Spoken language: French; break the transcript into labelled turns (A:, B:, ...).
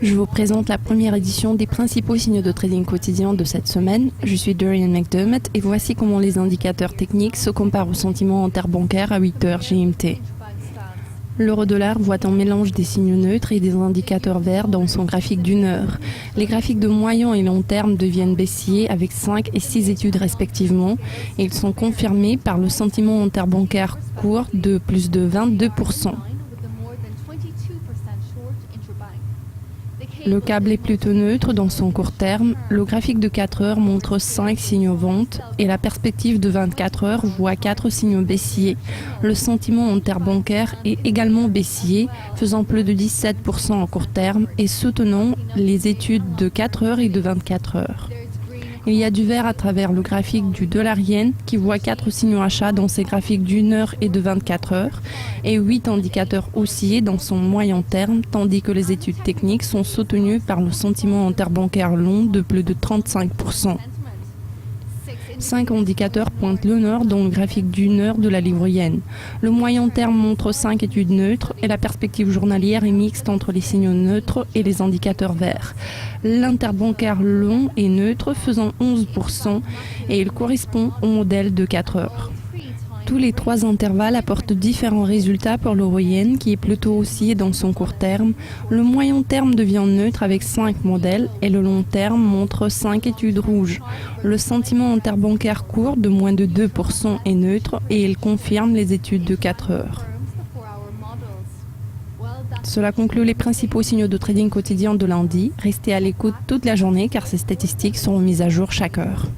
A: Je vous présente la première édition des principaux signaux de trading quotidien de cette semaine. Je suis Dorian McDermott et voici comment les indicateurs techniques se comparent au sentiment interbancaire à 8h GMT. L'euro-dollar voit un mélange des signaux neutres et des indicateurs verts dans son graphique d'une heure. Les graphiques de moyen et long terme deviennent baissiers avec 5 et 6 études respectivement et ils sont confirmés par le sentiment interbancaire court de plus de 22%. Le câble est plutôt neutre dans son court terme. Le graphique de 4 heures montre 5 signaux vente et la perspective de 24 heures voit 4 signaux baissiers. Le sentiment interbancaire est également baissier, faisant plus de 17% en court terme et soutenant les études de 4 heures et de 24 heures. Il y a du vert à travers le graphique du dollar-yen qui voit 4 signaux achats dans ses graphiques d'une heure et de 24 heures et 8 indicateurs haussiers dans son moyen terme, tandis que les études techniques sont soutenues par le sentiment interbancaire long de plus de 35%. 5 indicateurs pointent le nord dans le graphique d'une heure de la livre yen. Le moyen terme montre 5 études neutres et la perspective journalière est mixte entre les signaux neutres et les indicateurs verts. L'interbancaire long est neutre, faisant 11% et il correspond au modèle de 4 heures. Tous les 3 intervalles apportent différents résultats pour l'euro-yen qui est plutôt haussier dans son court terme. Le moyen terme devient neutre avec 5 modèles et le long terme montre 5 études rouges. Le sentiment interbancaire court de moins de 2% est neutre et il confirme les études de 4 heures. Cela conclut les principaux signaux de trading quotidien de lundi. Restez à l'écoute toute la journée car ces statistiques seront mises à jour chaque heure.